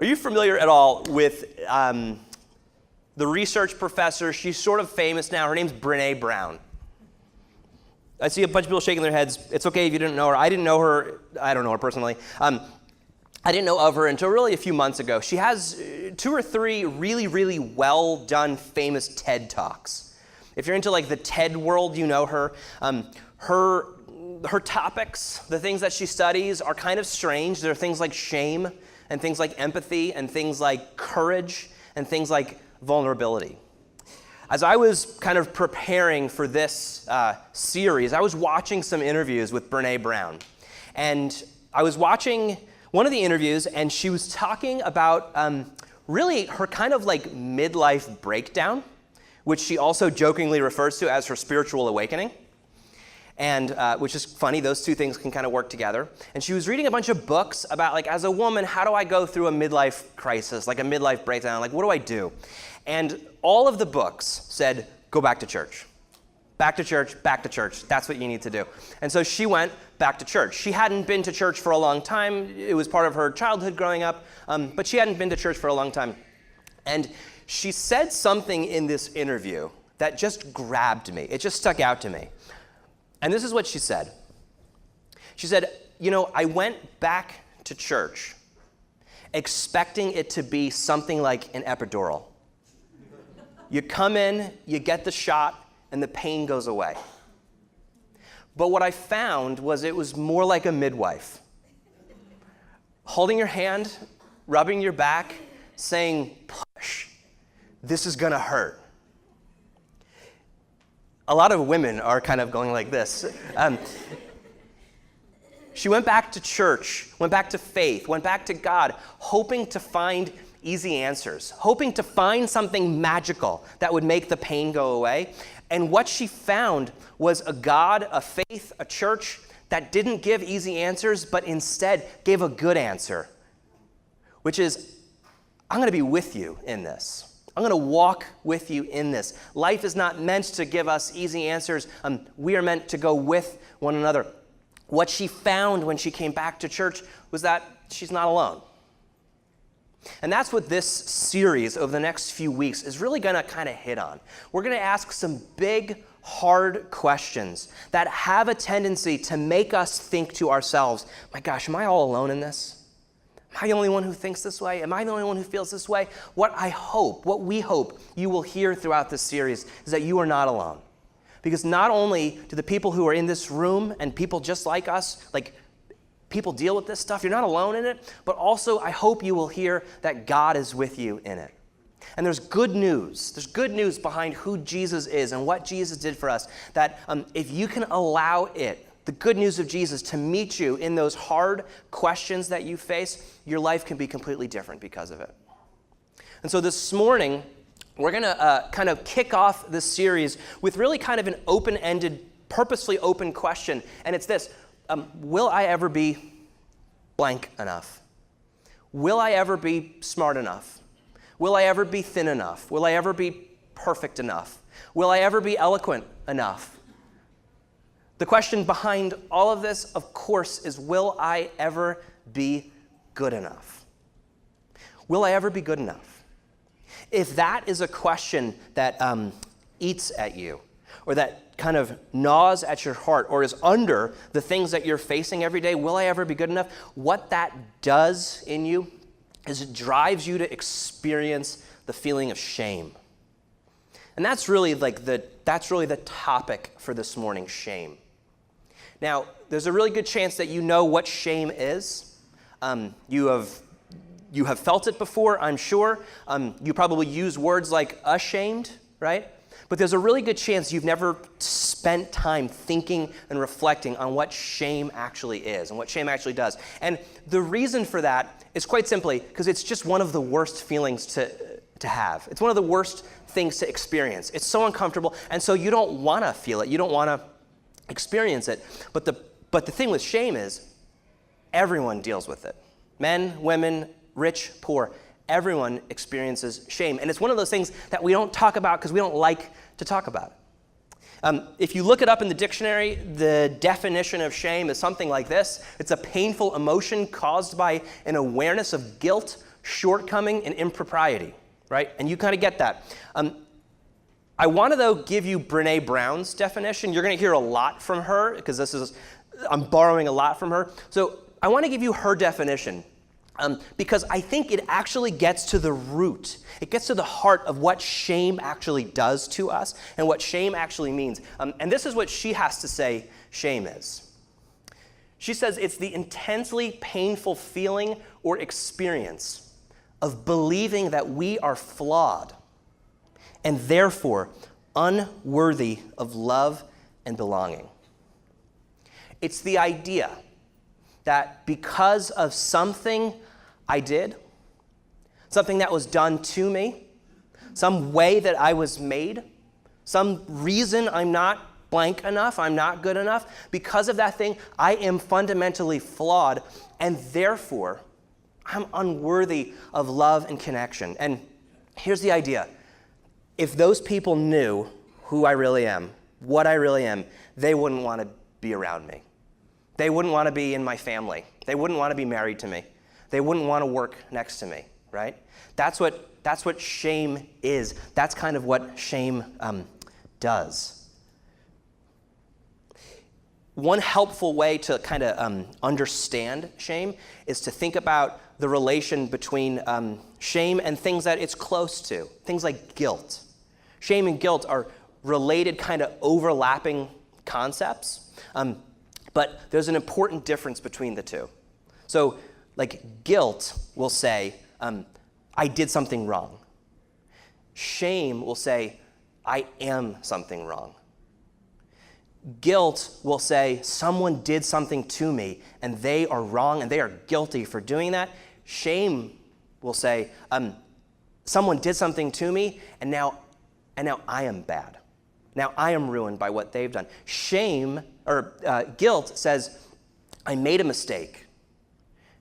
Are you familiar at all with the research professor? She's sort of famous now. Her name's Brené Brown. I see a bunch of people shaking their heads. It's okay if you didn't know her. I didn't know her. I don't know her personally. I didn't know of her until really a few months ago. She has 2 or 3 really, really well-done, famous TED Talks. If you're into like the TED world, you know her. Her topics, the things that she studies, are kind of strange. There are things like shame, and things like empathy, and things like courage, and things like vulnerability. As I was kind of preparing for this series, I was watching some interviews with Brené Brown. And I was watching one of the interviews, and she was talking about really her kind of like midlife breakdown, which she also jokingly refers to as her spiritual awakening. And which is funny, those two things can kind of work together. And she was reading a bunch of books about, like, as a woman, how do I go through a midlife crisis, like a midlife breakdown? Like, what do I do? And all of the books said, go back to church. Back to church, back to church. That's what you need to do. And so she went back to church. She hadn't been to church for a long time. It was part of her childhood growing up, but she hadn't been to church for a long time. And she said something in this interview that just grabbed me. It just stuck out to me. And this is what she said. She said, you know, I went back to church expecting it to be something like an epidural. You come in, you get the shot, and the pain goes away. But what I found was it was more like a midwife. Holding your hand, rubbing your back, saying, push, this is gonna hurt. A lot of women are kind of going like this. She went back to church, went back to faith, went back to God, hoping to find easy answers, hoping to find something magical that would make the pain go away. And what she found was a God, a faith, a church that didn't give easy answers, but instead gave a good answer, which is, I'm going to be with you in this. I'm going to walk with you in this. Life is not meant to give us easy answers. We are meant to go with one another. What she found when she came back to church was that she's not alone. And that's what this series over the next few weeks is really going to kind of hit on. We're going to ask some big, hard questions that have a tendency to make us think to ourselves, my gosh, am I all alone in this? Am I the only one who thinks this way? Am I the only one who feels this way? What we hope you will hear throughout this series is that you are not alone. Because not only do the people who are in this room and people just like us, like people deal with this stuff, you're not alone in it, but also I hope you will hear that God is with you in it. And there's good news. There's good news behind who Jesus is and what Jesus did for us, that if you can allow it, the good news of Jesus, to meet you in those hard questions that you face, your life can be completely different because of it. And so this morning, we're going to kind of kick off this series with really kind of an open-ended, purposely open question. And it's this, will I ever be blank enough? Will I ever be smart enough? Will I ever be thin enough? Will I ever be perfect enough? Will I ever be eloquent enough? The question behind all of this, of course, is will I ever be good enough? Will I ever be good enough? If that is a question that eats at you, or that kind of gnaws at your heart, or is under the things that you're facing every day, will I ever be good enough? What that does in you is it drives you to experience the feeling of shame. And that's really the topic for this morning, shame. Now, there's a really good chance that you know what shame is. You have felt it before, I'm sure. You probably use words like ashamed, right? But there's a really good chance you've never spent time thinking and reflecting on what shame actually is and what shame actually does. And the reason for that is quite simply because it's just one of the worst feelings to have. It's one of the worst things to experience. It's so uncomfortable, and so you don't want to feel it. You don't want to experience it. But the thing with shame is everyone deals with it. Men, women, rich, poor, everyone experiences shame. And it's one of those things that we don't talk about because we don't like to talk about. If you look it up in the dictionary, the definition of shame is something like this. It's a painful emotion caused by an awareness of guilt shortcoming and impropriety, right? And you kind of get that. I want to, though, give you Brene Brown's definition. You're going to hear a lot from her because I'm borrowing a lot from her. So I want to give you her definition because I think it actually gets to the root. It gets to the heart of what shame actually does to us and what shame actually means. And this is what she has to say shame is. She says it's the intensely painful feeling or experience of believing that we are flawed and therefore unworthy of love and belonging. It's the idea that because of something I did, something that was done to me, some way that I was made, some reason I'm not blank enough, I'm not good enough, because of that thing, I am fundamentally flawed, and therefore, I'm unworthy of love and connection. And here's the idea. If those people knew who I really am, what I really am, they wouldn't want to be around me. They wouldn't want to be in my family. They wouldn't want to be married to me. They wouldn't want to work next to me, right? That's what shame is. That's kind of what shame does. One helpful way to kind of understand shame is to think about the relation between shame and things that it's close to, things like guilt. Shame and guilt are related, kind of overlapping concepts, but there's an important difference between the two. So, like, guilt will say, I did something wrong. Shame will say, I am something wrong. Guilt will say, someone did something to me, and they are wrong, and they are guilty for doing that. Shame will say, someone did something to me, and now I am bad. Now I am ruined by what they've done. Guilt says, I made a mistake.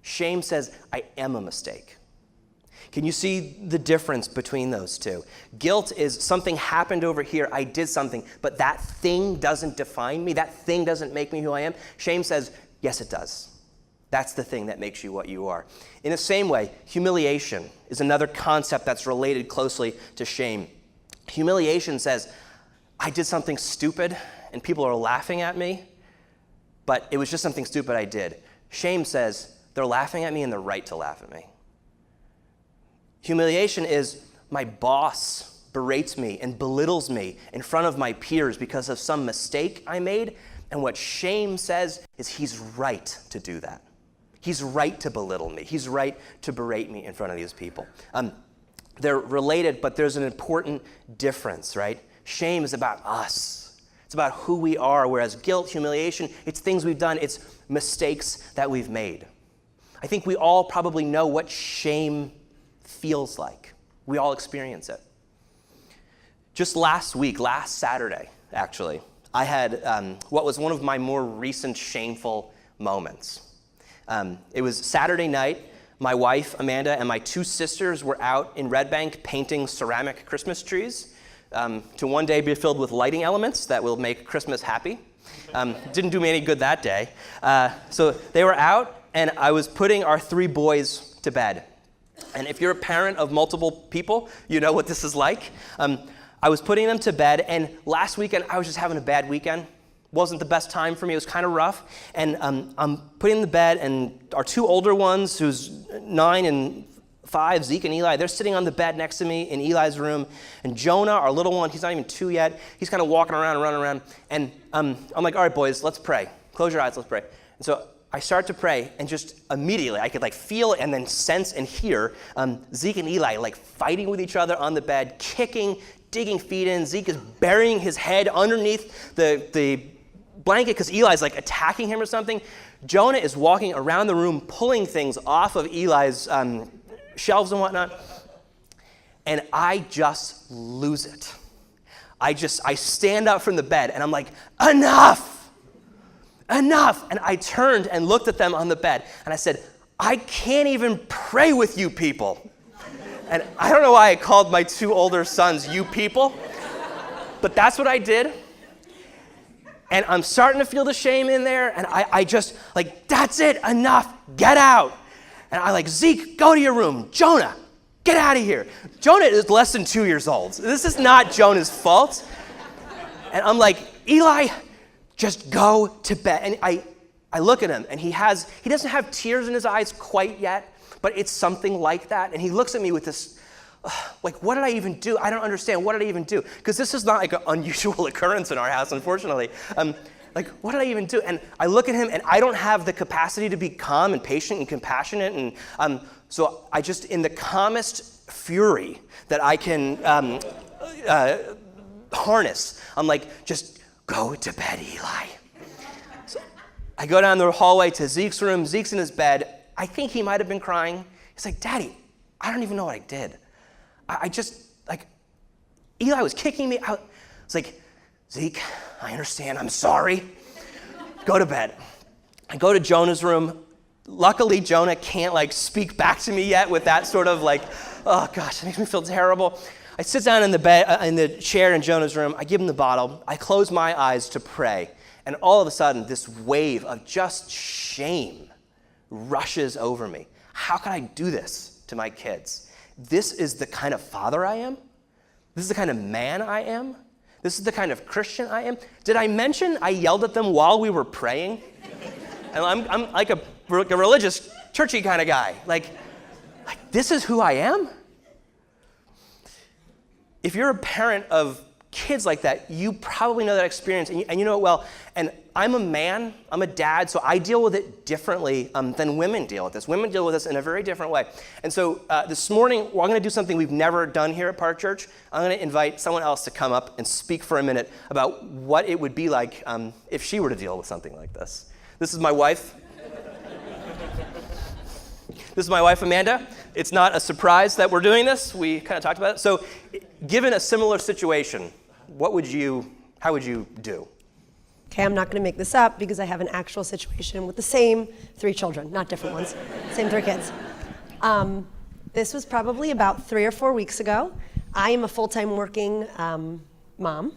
Shame says, I am a mistake. Can you see the difference between those two? Guilt is something happened over here, I did something, but that thing doesn't define me, that thing doesn't make me who I am. Shame says, yes, it does. That's the thing that makes you what you are. In the same way, humiliation is another concept that's related closely to shame. Humiliation says, I did something stupid and people are laughing at me, but it was just something stupid I did. Shame says, they're laughing at me and they're right to laugh at me. Humiliation is my boss berates me and belittles me in front of my peers because of some mistake I made. And what shame says is he's right to do that. He's right to belittle me. He's right to berate me in front of these people. They're related, but there's an important difference, right? Shame is about us. It's about who we are, whereas guilt, humiliation, it's things we've done. It's mistakes that we've made. I think we all probably know what shame feels like. We all experience it. Just last Saturday, actually, I had what was one of my more recent shameful moments. It was Saturday night. My wife, Amanda, and my two sisters were out in Red Bank painting ceramic Christmas trees to one day be filled with lighting elements that will make Christmas happy. Didn't do me any good that day. So they were out, and I was putting our three boys to bed. And if you're a parent of multiple people, you know what this is like. I was putting them to bed, and last weekend, I was just having a bad weekend. Wasn't the best time for me. It was kind of rough. And I'm putting them to bed, and our two older ones, who's 9 and 5, Zeke and Eli, they're sitting on the bed next to me in Eli's room. And Jonah, our little one, he's not even 2 yet. He's kind of walking around and running around. And I'm like, all right, boys, let's pray. Close your eyes, let's pray. And so I start to pray, and just immediately I could feel and then sense and hear Zeke and Eli fighting with each other on the bed, kicking, digging feet in. Zeke is burying his head underneath the blanket because Eli's attacking him or something. Jonah is walking around the room, pulling things off of Eli's shelves and whatnot. And I just lose it. I stand up from the bed, and I'm like, enough! Enough! And I turned and looked at them on the bed, and I said, I can't even pray with you people. And I don't know why I called my two older sons you people, but that's what I did. And I'm starting to feel the shame in there, and I just, that's it, enough, get out. And I Zeke, go to your room. Jonah, get out of here. Jonah is less than 2 years old. This is not Jonah's fault. And I'm like, Eli, just go to bed. And I look at him, and he doesn't have tears in his eyes quite yet, but it's something like that. And he looks at me with this, what did I even do? I don't understand. What did I even do? Because this is not an unusual occurrence in our house, unfortunately. What did I even do? And I look at him, and I don't have the capacity to be calm and patient and compassionate. And so I just, in the calmest fury that I can harness, I'm like, just go to bed, Eli. So I go down the hallway to Zeke's room. Zeke's in his bed. I think he might have been crying. He's like, Daddy, I don't even know what I did. I just, Eli was kicking me out. It's like, Zeke, I understand. I'm sorry. Go to bed. I go to Jonah's room. Luckily, Jonah can't speak back to me yet with that sort of oh gosh, it makes me feel terrible. I sit down in the bed, in the chair in Jonah's room. I give him the bottle. I close my eyes to pray. And all of a sudden, this wave of just shame rushes over me. How can I do this to my kids? This is the kind of father I am. This is the kind of man I am. This is the kind of Christian I am. Did I mention I yelled at them while we were praying? And I'm like a religious, churchy kind of guy. This is who I am? If you're a parent of kids like that, you probably know that experience, and you know it well. And I'm a man, I'm a dad, so I deal with it differently than women deal with this. Women deal with this in a very different way. And so this morning, I'm going to do something we've never done here at Park Church. I'm going to invite someone else to come up and speak for a minute about what it would be like if she were to deal with something like this. This is my wife. This is my wife, Amanda. It's not a surprise that we're doing this. We kind of talked about it. So given a similar situation, how would you do? Okay, I'm not going to make this up because I have an actual situation with the same 3 children, not different ones, same 3 kids. This was probably about 3 or 4 weeks ago. I am a full-time working mom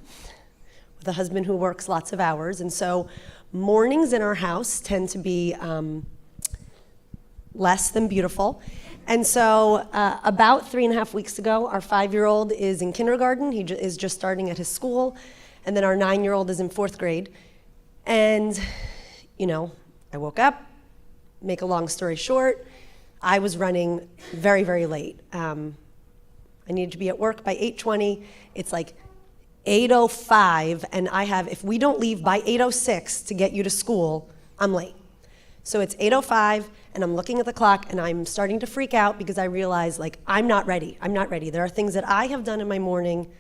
with a husband who works lots of hours, and so mornings in our house tend to be less than beautiful. And so about 3.5 weeks ago, our 5-year-old is in kindergarten. He is just starting at his school. And then our 9-year-old is in 4th grade. And, I woke up, make a long story short, I was running very, very late. I needed to be at work by 8:20. It's 8:05, and if we don't leave by 8:06 to get you to school, I'm late. So it's 8:05, and I'm looking at the clock, and I'm starting to freak out because I realize, I'm not ready. I'm not ready. There are things that I have done in my morning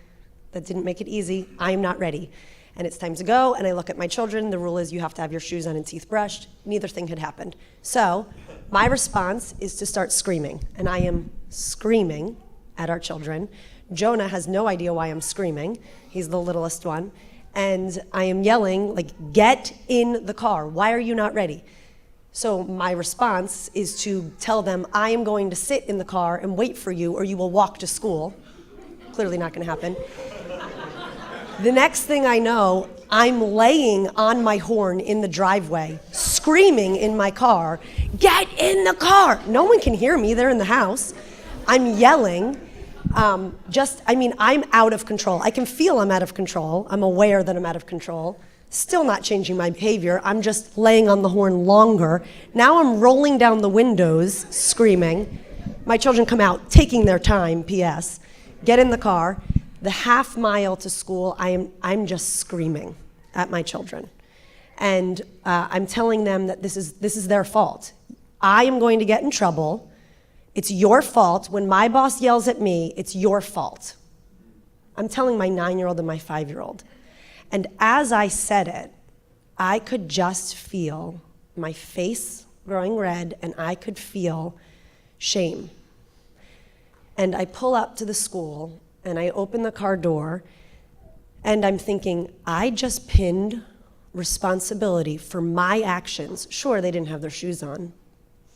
that didn't make it easy. I am not ready. And it's time to go, and I look at my children. The rule is you have to have your shoes on and teeth brushed. Neither thing had happened. So my response is to start screaming, and I am screaming at our children. Jonah has no idea why I'm screaming. He's the littlest one. And I am yelling, get in the car. Why are you not ready? So my response is to tell them, I am going to sit in the car and wait for you, or you will walk to school. Clearly not going to happen. The next thing I know, I'm laying on my horn in the driveway, screaming in my car, get in the car. No one can hear me. They're in the house. I'm yelling. I'm out of control. I can feel I'm out of control. I'm aware that I'm out of control. Still not changing my behavior. I'm just laying on the horn longer. Now I'm rolling down the windows, screaming. My children come out, taking their time, P.S., get in the car. The half mile to school, I'm just screaming at my children. And I'm telling them that this is their fault. I am going to get in trouble. It's your fault. When my boss yells at me, it's your fault. I'm telling my 9-year-old and my 5-year-old. And as I said it, I could just feel my face growing red, and I could feel shame. And I pull up to the school, and I open the car door, and I'm thinking, I just pinned responsibility for my actions. Sure, they didn't have their shoes on,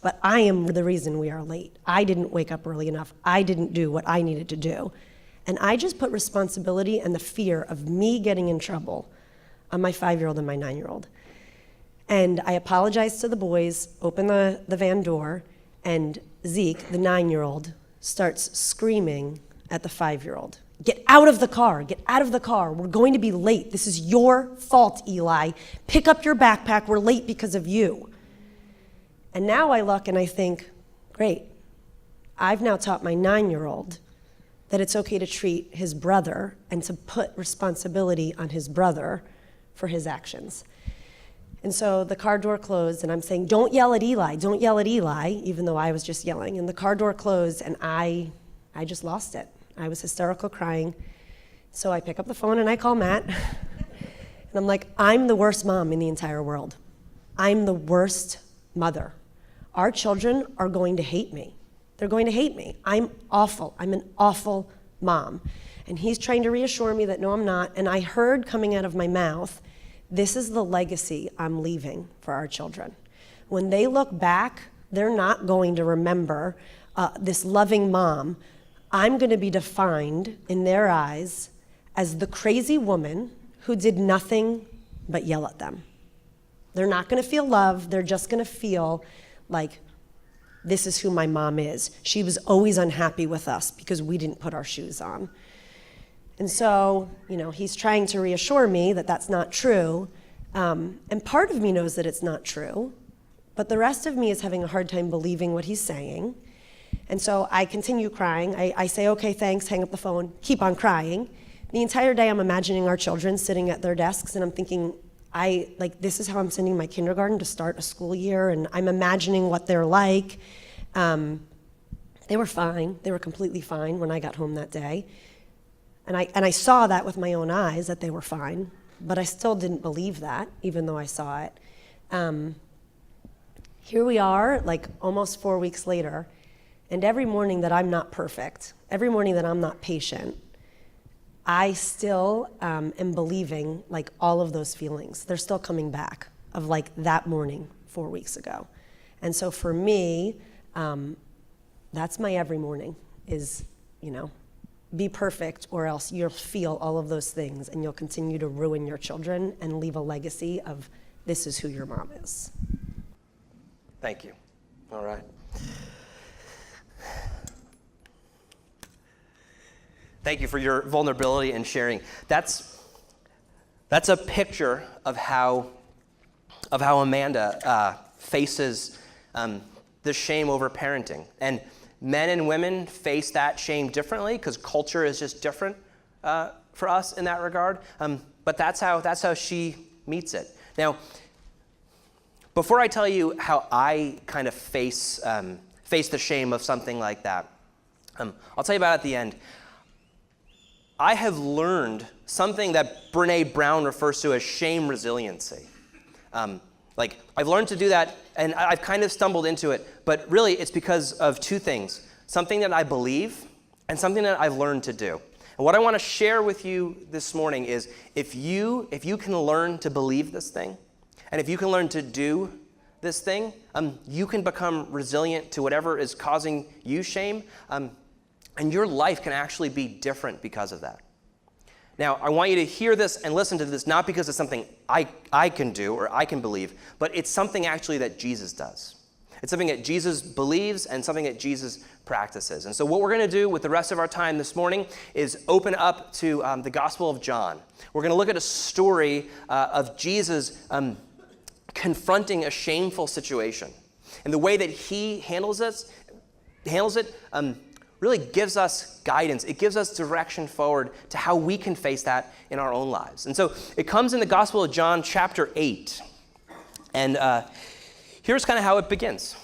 but I am the reason we are late. I didn't wake up early enough. I didn't do what I needed to do. And I just put responsibility and the fear of me getting in trouble on my 5-year-old and my 9-year-old. And I apologized to the boys, opened the van door, And Zeke, the 9-year-old, starts screaming at the 5-year-old. Get out of the car, get out of the car. We're going to be late. This is your fault, Eli. Pick up your backpack, we're late because of you. And now I look and I think, great, I've now taught my 9-year-old that it's okay to treat his brother and to put responsibility on his brother for his actions. And so the car door closed, and I'm saying, don't yell at Eli, don't yell at Eli, even though I was just yelling. And the car door closed, and I just lost it. I was hysterical crying. So I pick up the phone and I call Matt. And I'm like, I'm the worst mom in the entire world. I'm the worst mother. Our children are going to hate me. They're going to hate me. I'm awful. I'm an awful mom. And he's trying to reassure me that no, I'm not. And I heard coming out of my mouth, this is the legacy I'm leaving for our children. When they look back, they're not going to remember this loving mom. I'm going to be defined in their eyes as the crazy woman who did nothing but yell at them. They're not going to feel love. They're just going to feel like, this is who my mom is. She was always unhappy with us because we didn't put our shoes on. And so, he's trying to reassure me that that's not true. And part of me knows that it's not true, but the rest of me is having a hard time believing what he's saying. And so I continue crying. I say, okay, thanks, hang up the phone, keep on crying. The entire day I'm imagining our children sitting at their desks, and I'm thinking, this is how I'm sending my kindergarten to start a school year, and I'm imagining what they're like. They were fine. They were completely fine when I got home that day. And I saw that with my own eyes, that they were fine, but I still didn't believe that, even though I saw it. Here we are, almost 4 weeks later, and every morning that I'm not perfect, every morning that I'm not patient, I still am believing all of those feelings. They're still coming back of that morning 4 weeks ago. And so for me, that's my every morning is, be perfect, or else you'll feel all of those things and you'll continue to ruin your children and leave a legacy of this is who your mom is. Thank you. All right. Thank you for your vulnerability and sharing. That's a picture of how Amanda faces the shame over parenting. And men and women face that shame differently because culture is just different for us in that regard. But that's how she meets it. Now, before I tell you how I kind of face the shame of something like that, I'll tell you about it at the end. I have learned something that Brené Brown refers to as shame resiliency. I've learned to do that, and I've kind of stumbled into it, but really it's because of two things. Something that I believe and something that I've learned to do. And what I want to share with you this morning is if you can learn to believe this thing, and if you can learn to do this thing, you can become resilient to whatever is causing you shame, and your life can actually be different because of that. Now, I want you to hear this and listen to this, not because it's something I can do or I can believe, but it's something actually that Jesus does. It's something that Jesus believes and something that Jesus practices. And so what we're going to do with the rest of our time this morning is open up to the Gospel of John. We're going to look at a story of Jesus confronting a shameful situation. And the way that he handles it really gives us guidance. It gives us direction forward to how we can face that in our own lives. And so it comes in the Gospel of John, chapter 8. And here's kind of how it begins.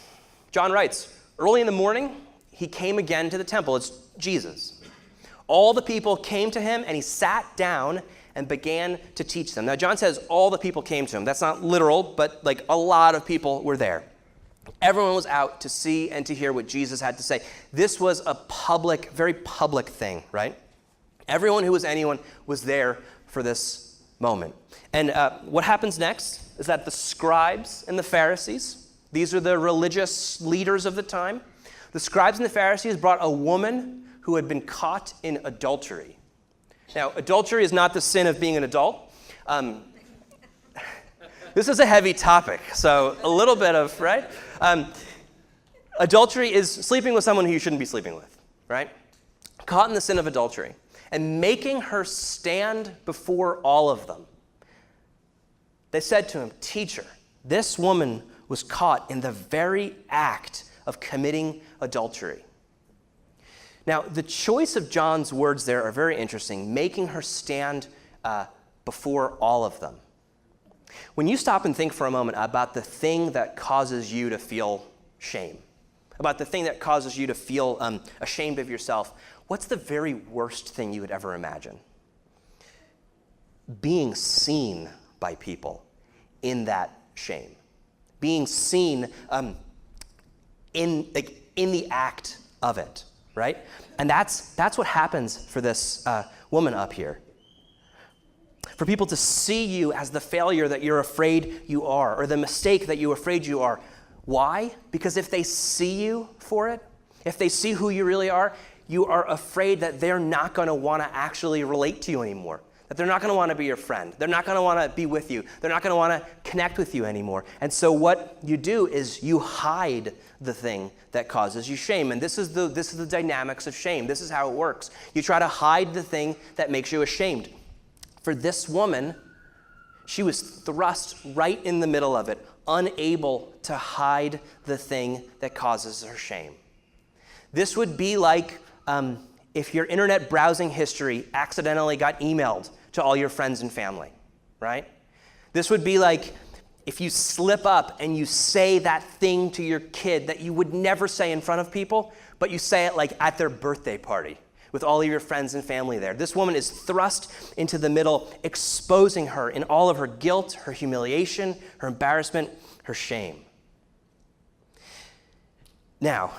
John writes, early in the morning, he came again to the temple. It's Jesus. All the people came to him, and he sat down and began to teach them. Now, John says all the people came to him. That's not literal, but a lot of people were there. Everyone was out to see and to hear what Jesus had to say. This was a public, very public thing, right? Everyone who was anyone was there for this moment. And what happens next is that the scribes and the Pharisees, these are the religious leaders of the time, the scribes and the Pharisees brought a woman who had been caught in adultery. Now, adultery is not the sin of being an adult. This is a heavy topic, so a little bit of, right? Adultery is sleeping with someone who you shouldn't be sleeping with, right? Caught in the sin of adultery. And making her stand before all of them. They said to him, "Teacher, this woman was caught in the very act of committing adultery." Now, the choice of John's words there are very interesting, making her stand before all of them. When you stop and think for a moment about the thing that causes you to feel shame, about the thing that causes you to feel ashamed of yourself, what's the very worst thing you would ever imagine? Being seen by people in that shame. Being seen in the act of it, right? And that's what happens for this woman up here. For people to see you as the failure that you're afraid you are, or the mistake that you're afraid you are. Why? Because if they see you for it, if they see who you really are, you are afraid that they're not going to want to actually relate to you anymore, that they're not going to want to be your friend, they're not going to want to be with you, they're not going to want to connect with you anymore. And so what you do is you hide the thing that causes you shame. And this is the dynamics of shame. This is how it works. You try to hide the thing that makes you ashamed. For this woman, she was thrust right in the middle of it, unable to hide the thing that causes her shame. This would be like if your internet browsing history accidentally got emailed to all your friends and family, right? This would be like if you slip up and you say that thing to your kid that you would never say in front of people, but you say it like at their birthday party with all of your friends and family there. This woman is thrust into the middle, exposing her in all of her guilt, her humiliation, her embarrassment, her shame. Now,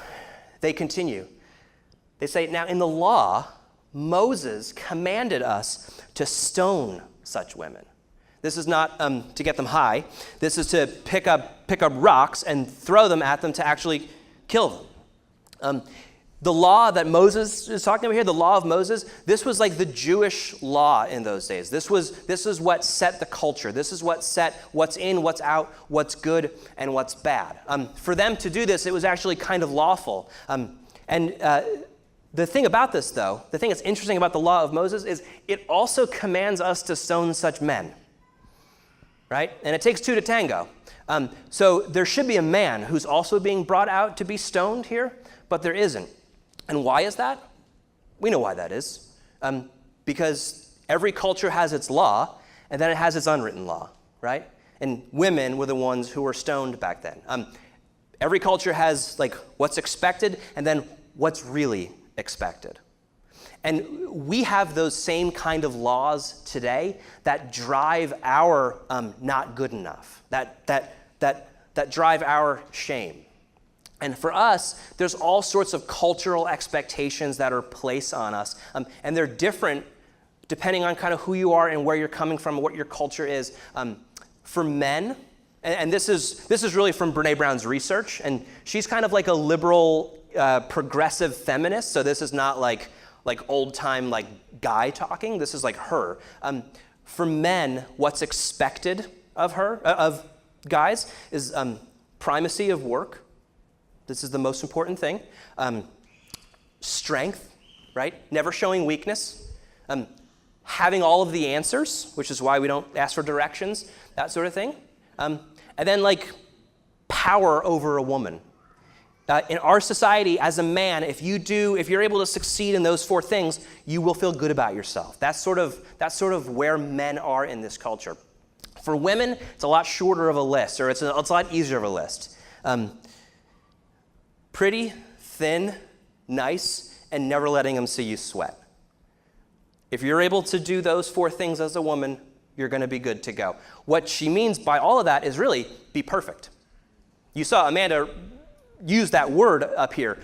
they continue. They say, "Now in the law, Moses commanded us to stone such women." This is not to get them high. This is to pick up rocks and throw them at them to actually kill them. The law that Moses is talking about here, the law of Moses, this was like the Jewish law in those days. This is what set the culture. This is what set what's in, what's out, what's good, and what's bad. For them to do this, it was actually kind of lawful. The thing about this, though, the thing that's interesting about the law of Moses is it also commands us to stone such men, right? And it takes two to tango. So there should be a man who's also being brought out to be stoned here, but there isn't. And why is that? We know why that is. Because every culture has its law, and then it has its unwritten law, right? And women were the ones who were stoned back then. Every culture has like what's expected, and then what's really expected. And we have those same kind of laws today that drive our not good enough, that drive our shame. And for us, there's all sorts of cultural expectations that are placed on us. And they're different depending on kind of who you are and where you're coming from, what your culture is. For men, and this is really from Brene Brown's research, and she's kind of like a liberal, progressive feminist, so this is not like old-time like guy talking. This is like her. For men, what's expected of guys is primacy of work. This is the most important thing. Strength, right? Never showing weakness. Having all of the answers, which is why we don't ask for directions, that sort of thing. And then like power over a woman. In our society, as a man, if you're able to succeed in those four things, you will feel good about yourself. That's sort of where men are in this culture. For women, it's a lot shorter of a list, or it's a lot easier of a list. Pretty, thin, nice, and never letting them see you sweat. If you're able to do those four things as a woman, you're going to be good to go. What she means by all of that is really be perfect. You saw Amanda use that word up here.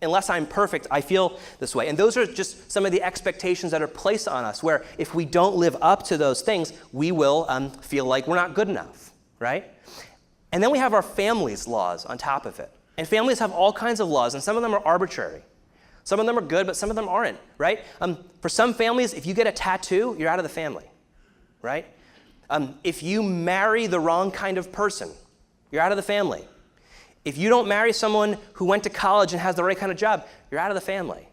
Unless I'm perfect, I feel this way. And those are just some of the expectations that are placed on us, where if we don't live up to those things, we will feel like we're not good enough, right? And then we have our family's laws on top of it. And families have all kinds of laws, and some of them are arbitrary. Some of them are good, but some of them aren't, right? For some families, if you get a tattoo, you're out of the family, right? If you marry the wrong kind of person, you're out of the family. If you don't marry someone who went to college and has the right kind of job, you're out of the family.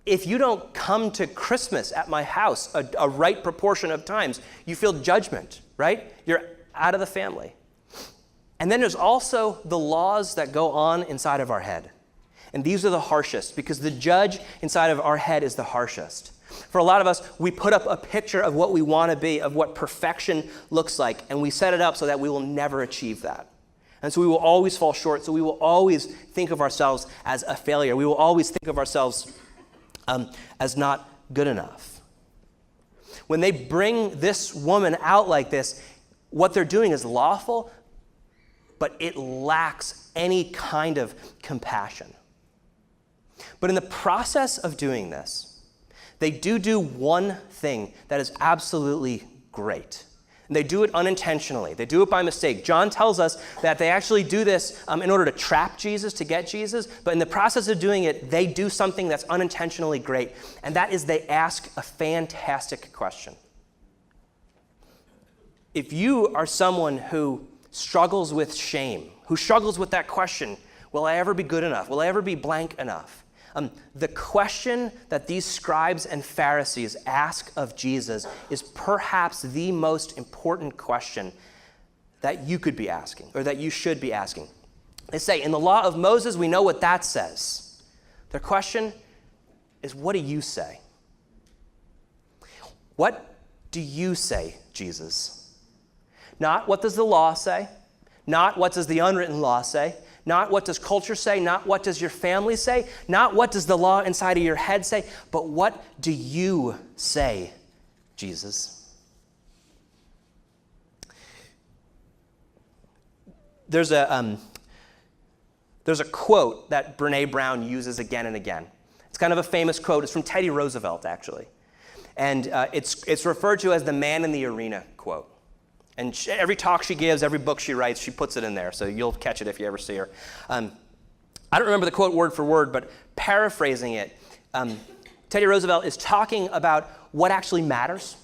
If you don't come to Christmas at my house a right proportion of times, you feel judgment, right? You're out of the family. And then there's also the laws that go on inside of our head. And these are the harshest because the judge inside of our head is the harshest. For a lot of us, we put up a picture of what we want to be, of what perfection looks like, and we set it up so that we will never achieve that. And so we will always fall short, so we will always think of ourselves as a failure. We will always think of ourselves as not good enough. When they bring this woman out like this, what they're doing is lawful, but it lacks any kind of compassion. But in the process of doing this, they do one thing that is absolutely great. And they do it unintentionally. They do it by mistake. John tells us that they actually do this in order to trap Jesus, to get Jesus. But in the process of doing it, they do something that's unintentionally great. And that is they ask a fantastic question. If you are someone who struggles with shame, who struggles with that question, will I ever be good enough? Will I ever be blank enough? The question that these scribes and Pharisees ask of Jesus is perhaps the most important question that you could be asking, or that you should be asking. They say, in the law of Moses, we know what that says. Their question is, what do you say? What do you say, Jesus? Not what does the law say, not what does the unwritten law say, not what does culture say, not what does your family say, not what does the law inside of your head say, but what do you say, Jesus? There's a quote that Brene Brown uses again and again. It's kind of a famous quote. It's from Teddy Roosevelt, actually. And it's referred to as the man in the arena quote. And every talk she gives, every book she writes, she puts it in there, so you'll catch it if you ever see her. I don't remember the quote word for word, but paraphrasing it, Teddy Roosevelt is talking about what actually matters,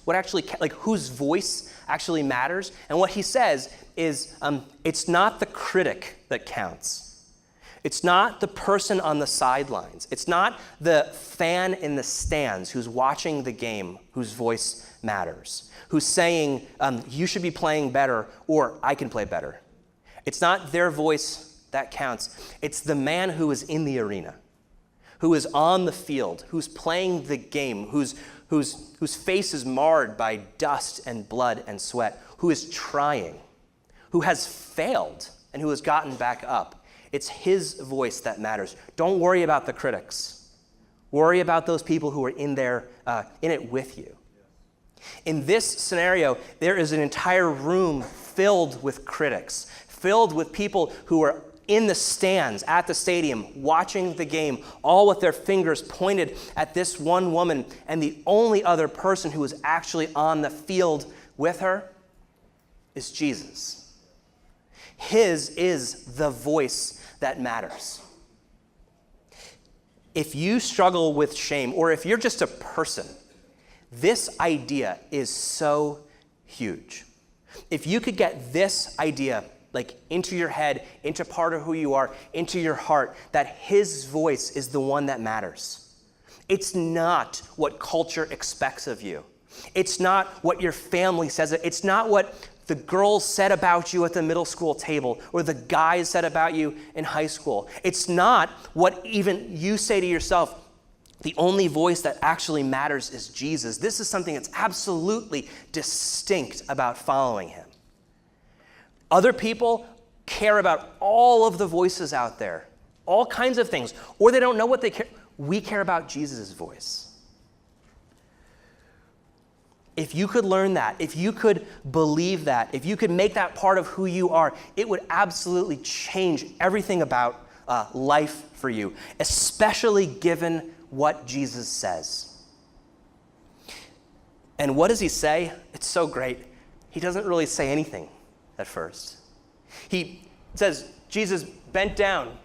whose voice actually matters. And what he says is, it's not the critic that counts. It's not the person on the sidelines. It's not the fan in the stands who's watching the game whose voice matters, who's saying, you should be playing better, or I can play better. It's not their voice that counts. It's the man who is in the arena, who is on the field, who's playing the game, whose face is marred by dust and blood and sweat, who is trying, who has failed, and who has gotten back up. It's his voice that matters. Don't worry about the critics. Worry about those people who are in it with you. In this scenario, there is an entire room filled with critics, filled with people who are in the stands at the stadium watching the game, all with their fingers pointed at this one woman, and the only other person who is actually on the field with her is Jesus. His is the voice that matters. If you struggle with shame, or if you're just a person, this idea is so huge. If you could get this idea into your head, into part of who you are, into your heart, that his voice is the one that matters. It's not what culture expects of you. It's not what your family says. It's not what the girls said about you at the middle school table, or the guys said about you in high school. It's not what even you say to yourself. The only voice that actually matters is Jesus. This is something that's absolutely distinct about following him. Other people care about all of the voices out there, all kinds of things, or they don't know what they care. We care about Jesus' voice. If you could learn that, if you could believe that, if you could make that part of who you are, it would absolutely change everything about life for you, especially given what Jesus says. And what does he say? It's so great. He doesn't really say anything at first. He says, Jesus bent down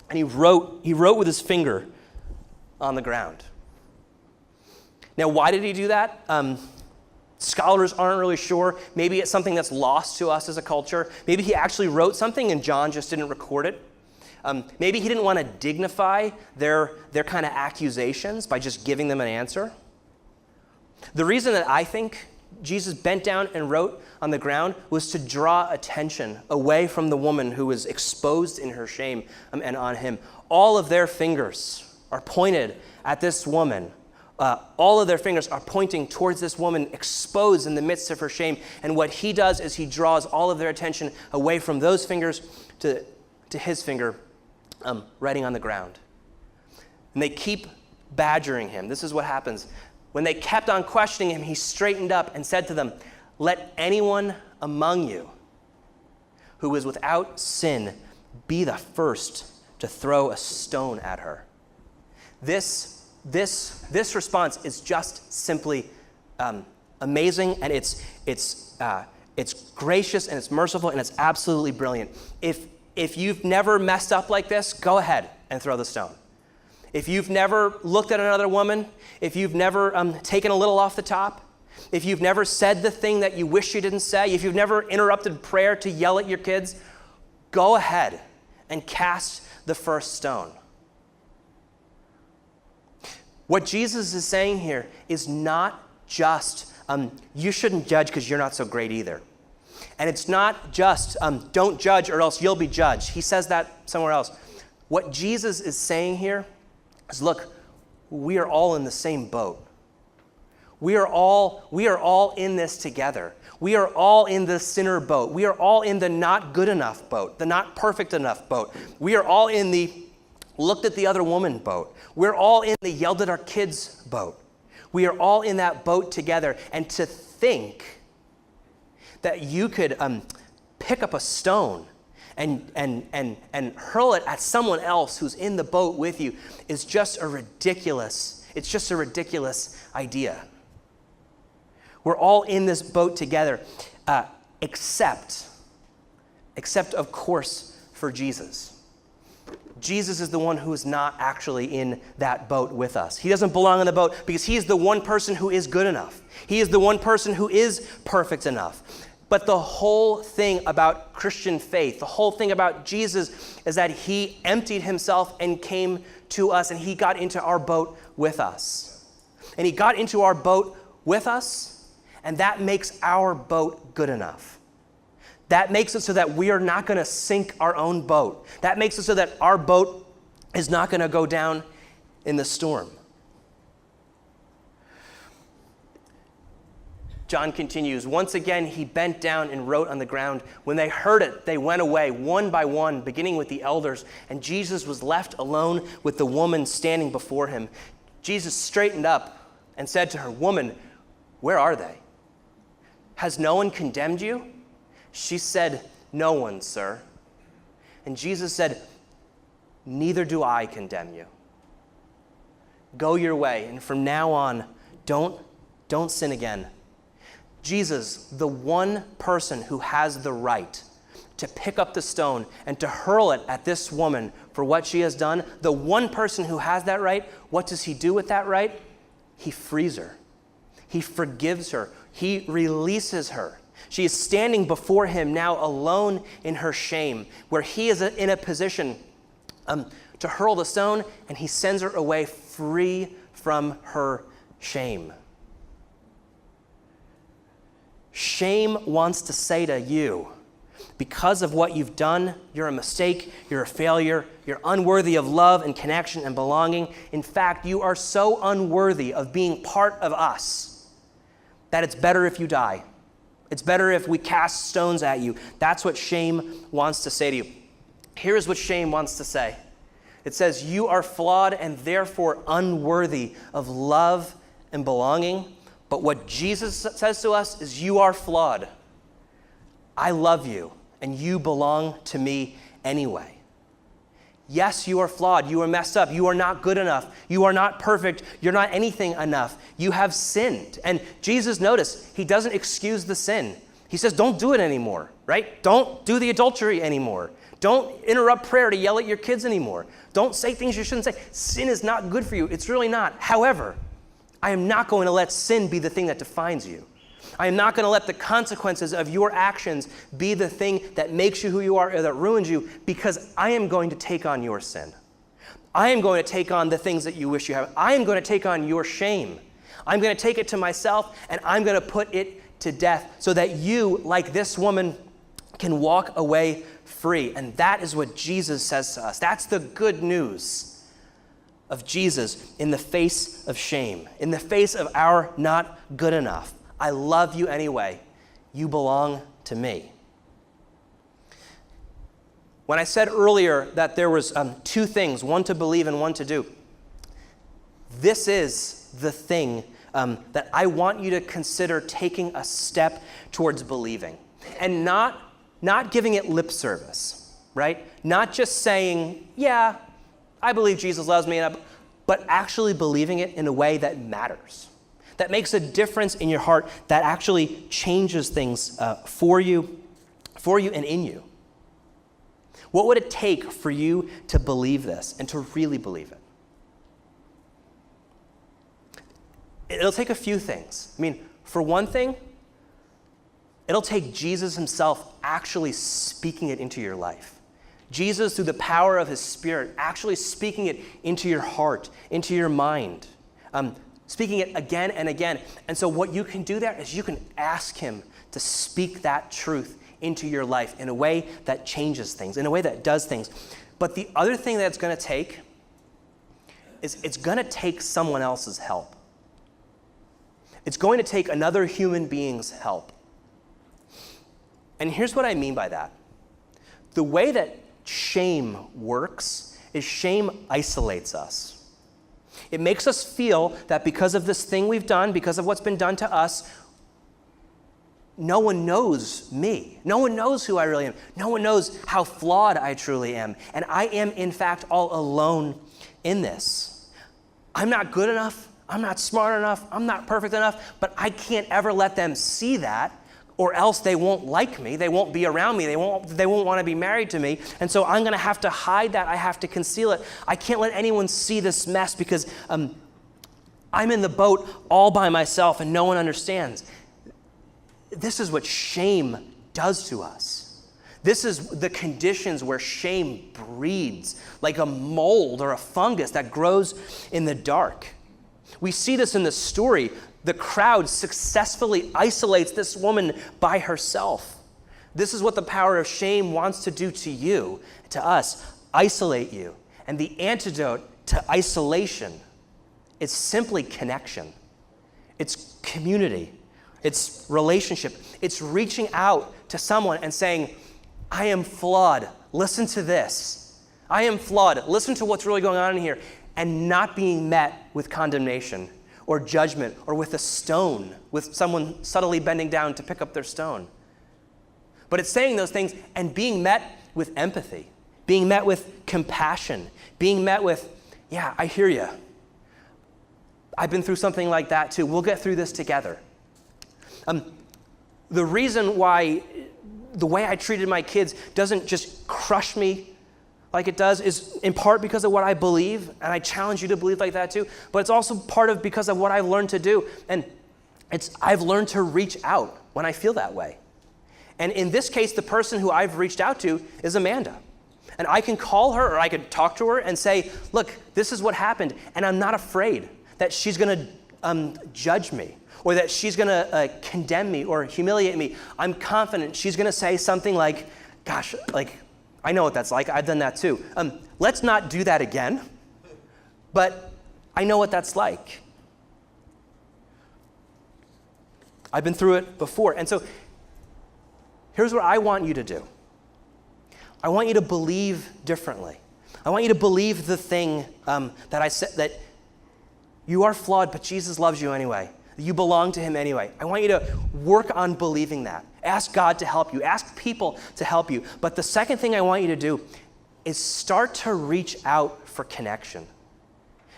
and he wrote with his finger on the ground. Now, why did he do that? Scholars aren't really sure. Maybe it's something that's lost to us as a culture. Maybe he actually wrote something and John just didn't record it. Maybe he didn't want to dignify their kind of accusations by just giving them an answer. The reason that I think Jesus bent down and wrote on the ground was to draw attention away from the woman who was exposed in her shame and on him. All of their fingers are pointed at this woman. All of their fingers are pointing towards this woman exposed in the midst of her shame. And what he does is he draws all of their attention away from those fingers to his finger writing on the ground. And they keep badgering him. This is what happens. When they kept on questioning him, he straightened up and said to them, "Let anyone among you who is without sin be the first to throw a stone at her." This response is just simply amazing, and it's gracious and it's merciful and it's absolutely brilliant. If you've never messed up like this, go ahead and throw the stone. If you've never looked at another woman, if you've never taken a little off the top, if you've never said the thing that you wish you didn't say, if you've never interrupted prayer to yell at your kids, go ahead and cast the first stone. What Jesus is saying here is not just, you shouldn't judge because you're not so great either. And it's not just, don't judge or else you'll be judged. He says that somewhere else. What Jesus is saying here is, look, we are all in the same boat. We are all in this together. We are all in the sinner boat. We are all in the not good enough boat, the not perfect enough boat. We are all in the looked at the other woman boat. We're all in the yelled at our kids boat. We are all in that boat together. And to think that you could pick up a stone and hurl it at someone else who's in the boat with you is just a ridiculous idea. We're all in this boat together, except of course for Jesus. Jesus is the one who is not actually in that boat with us. He doesn't belong in the boat because he is the one person who is good enough. He is the one person who is perfect enough. But the whole thing about Christian faith, the whole thing about Jesus is that he emptied himself and came to us, and he got into our boat with us. And he got into our boat with us, and that makes our boat good enough. That makes it so that we are not going to sink our own boat. That makes it so that our boat is not going to go down in the storm. John continues, once again, he bent down and wrote on the ground. When they heard it, they went away one by one, beginning with the elders, and Jesus was left alone with the woman standing before him. Jesus straightened up and said to her, "Woman, where are they? Has no one condemned you?" She said, "No one, sir." And Jesus said, "Neither do I condemn you. Go your way, and from now on, don't sin again." Jesus, the one person who has the right to pick up the stone and to hurl it at this woman for what she has done, the one person who has that right, what does he do with that right? He frees her. He forgives her. He releases her. She is standing before him now alone in her shame, where he is in a position to hurl the stone, and he sends her away free from her shame. Shame wants to say to you, because of what you've done, you're a mistake, you're a failure, you're unworthy of love and connection and belonging. In fact, you are so unworthy of being part of us that it's better if you die. It's better if we cast stones at you. That's what shame wants to say to you. Here's what shame wants to say. It says, you are flawed and therefore unworthy of love and belonging. But what Jesus says to us is, you are flawed. I love you, and you belong to me anyway. Yes, you are flawed. You are messed up. You are not good enough. You are not perfect. You're not anything enough. You have sinned. And Jesus, notice, he doesn't excuse the sin. He says, don't do it anymore, right? Don't do the adultery anymore. Don't interrupt prayer to yell at your kids anymore. Don't say things you shouldn't say. Sin is not good for you. It's really not. However, I am not going to let sin be the thing that defines you. I am not going to let the consequences of your actions be the thing that makes you who you are or that ruins you, because I am going to take on your sin. I am going to take on the things that you wish you have. I am going to take on your shame. I'm going to take it to myself, and I'm going to put it to death so that you, like this woman, can walk away free. And that is what Jesus says to us. That's the good news of Jesus in the face of shame, in the face of our not good enough. I love you anyway. You belong to me. When I said earlier that there was two things, one to believe and one to do, this is the thing that I want you to consider taking a step towards believing, and not giving it lip service, right? Not just saying, yeah, I believe Jesus loves me, but actually believing it in a way that matters, that makes a difference in your heart, that actually changes things for you and in you. What would it take for you to believe this and to really believe it? It'll take a few things. I mean, for one thing, it'll take Jesus himself actually speaking it into your life. Jesus, through the power of his Spirit, actually speaking it into your heart, into your mind, speaking it again and again. And so what you can do there is you can ask him to speak that truth into your life in a way that changes things, in a way that does things. But the other thing that it's going to take is it's going to take someone else's help. It's going to take another human being's help. And here's what I mean by that. The way that shame works is shame isolates us. It makes us feel that because of this thing we've done, because of what's been done to us, no one knows me. No one knows who I really am. No one knows how flawed I truly am. And I am, in fact, all alone in this. I'm not good enough. I'm not smart enough. I'm not perfect enough. But I can't ever let them see that, or else they won't like me. They won't be around me. They won't want to be married to me. And so I'm going to have to hide that. I have to conceal it. I can't let anyone see this mess because I'm in the boat all by myself and no one understands. This is what shame does to us. This is the conditions where shame breeds, like a mold or a fungus that grows in the dark. We see this in the story. The crowd successfully isolates this woman by herself. This is what the power of shame wants to do to you, to us, isolate you. And the antidote to isolation is simply connection. It's community. It's relationship. It's reaching out to someone and saying, I am flawed. Listen to this. I am flawed. Listen to what's really going on in here. And not being met with condemnation or judgment or with a stone, with someone subtly bending down to pick up their stone. But it's saying those things and being met with empathy, being met with compassion, being met with, yeah, I hear you. I've been through something like that too. We'll get through this together. The reason why the way I treated my kids doesn't just crush me like it does is in part because of what I believe, and I challenge you to believe like that too, but it's also because of what I've learned to do. And I've learned to reach out when I feel that way. And in this case, the person who I've reached out to is Amanda. And I can call her or I could talk to her and say, look, this is what happened, and I'm not afraid that she's going to judge me or that she's going to condemn me or humiliate me. I'm confident she's going to say something like, gosh, like, I know what that's like. I've done that too. Let's not do that again, but I know what that's like. I've been through it before. And so here's what I want you to do. I want you to believe differently. I want you to believe the thing that I said, that you are flawed, but Jesus loves you anyway. You belong to him anyway. I want you to work on believing that. Ask God to help you. Ask people to help you. But the second thing I want you to do is start to reach out for connection.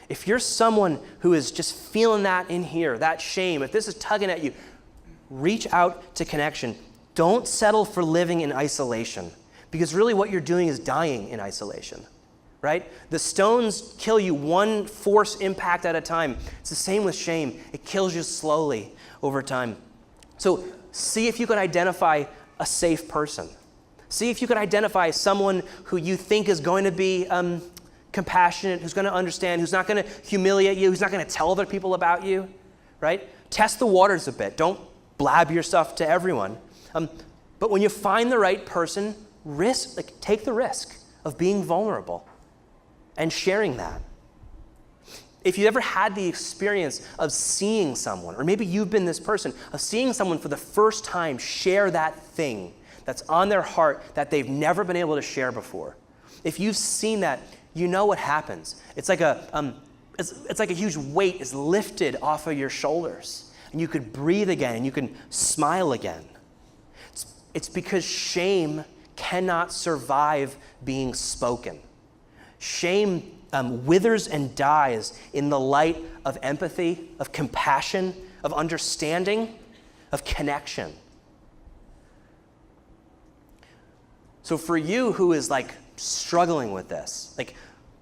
If you're someone who is just feeling that in here, that shame, if this is tugging at you, reach out to connection. Don't settle for living in isolation, because really what you're doing is dying in isolation. Right? The stones kill you one force impact at a time. It's the same with shame. It kills you slowly over time. So see if you can identify a safe person. See if you can identify someone who you think is going to be compassionate, who's going to understand, who's not going to humiliate you, who's not going to tell other people about you, right? Test the waters a bit. Don't blab your stuff to everyone. But when you find the right person, take the risk of being vulnerable and sharing that. If you ever had the experience of seeing someone, or maybe you've been this person, of seeing someone for the first time share that thing that's on their heart that they've never been able to share before. If you've seen that, you know what happens. It's like it's like a huge weight is lifted off of your shoulders, and you could breathe again, and you can smile again. It's because shame cannot survive being spoken. Shame withers and dies in the light of empathy, of compassion, of understanding, of connection. So for you who is struggling with this,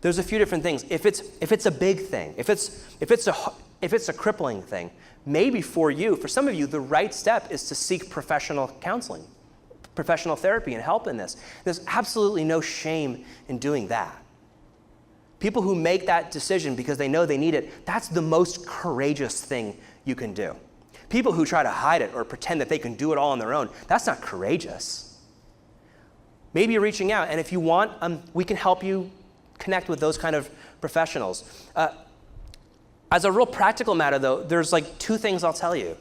there's a few different things. If it's a big thing, if it's a crippling thing, maybe for some of you, the right step is to seek professional counseling, professional therapy, and help in this. There's absolutely no shame in doing that. People who make that decision because they know they need it, that's the most courageous thing you can do. People who try to hide it or pretend that they can do it all on their own, that's not courageous. Maybe you're reaching out, and if you want, we can help you connect with those kind of professionals. As a real practical matter, though, there's two things I'll tell you.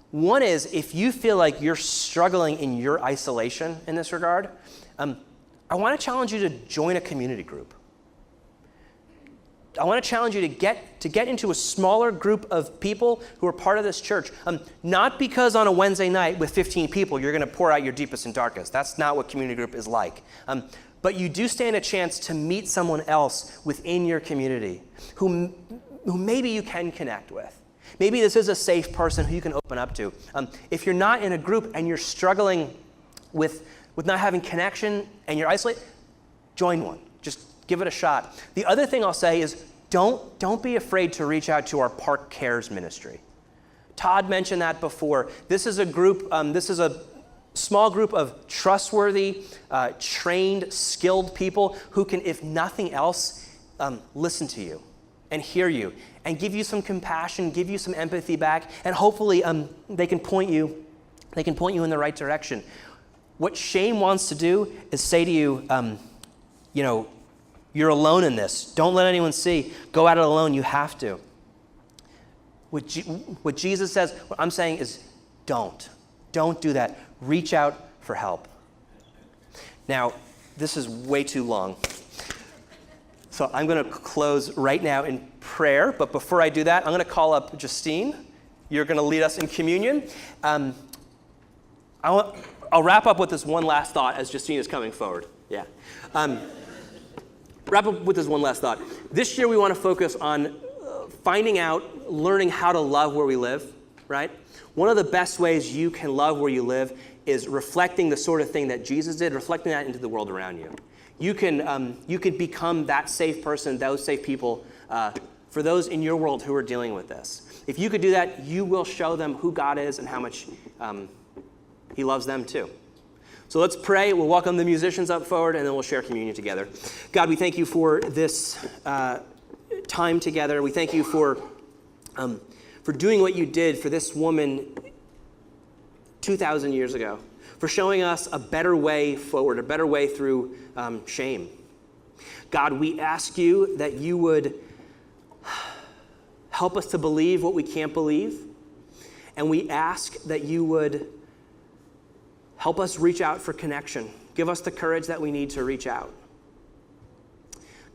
One is, if you feel like you're struggling in your isolation in this regard, I want to challenge you to join a community group. I want to challenge you to get into a smaller group of people who are part of this church. Not because on a Wednesday night with 15 people you're going to pour out your deepest and darkest. That's not what community group is like. But you do stand a chance to meet someone else within your community who maybe you can connect with. Maybe this is a safe person who you can open up to. If you're not in a group and you're struggling with not having connection and you're isolated, join one. Just give it a shot. The other thing I'll say is don't be afraid to reach out to our Park Cares ministry. Todd mentioned that before. This is a group, this is a small group of trustworthy, trained, skilled people who can, if nothing else, listen to you and hear you and give you some compassion, give you some empathy back, and hopefully they can point you in the right direction. What shame wants to do is say to you, you're alone in this. Don't let anyone see. Go at it alone. You have to. What Jesus says, what I'm saying is don't. Don't do that. Reach out for help. Now, this is way too long. So I'm going to close right now in prayer. But before I do that, I'm going to call up Justine. You're going to lead us in communion. I'll wrap up with this one last thought as Justine is coming forward. Yeah. Wrap up with this one last thought. This year we want to focus on finding out, learning how to love where we live, right? One of the best ways you can love where you live is reflecting the sort of thing that Jesus did, reflecting that into the world around you. You can become that safe person, those safe people for those in your world who are dealing with this. If you could do that, you will show them who God is and how much He loves them too. So let's pray. We'll welcome the musicians up forward, and then we'll share communion together. God, we thank you for this time together. We thank you for doing what you did for this woman 2,000 years ago, for showing us a better way forward, a better way through shame. God, we ask you that you would help us to believe what we can't believe, and we ask that you would help us reach out for connection. Give us the courage that we need to reach out.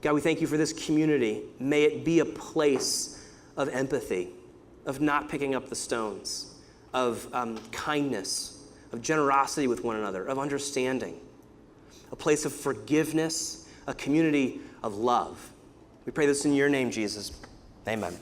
God, we thank you for this community. May it be a place of empathy, of not picking up the stones, of kindness, of generosity with one another, of understanding, a place of forgiveness, a community of love. We pray this in your name, Jesus. Amen.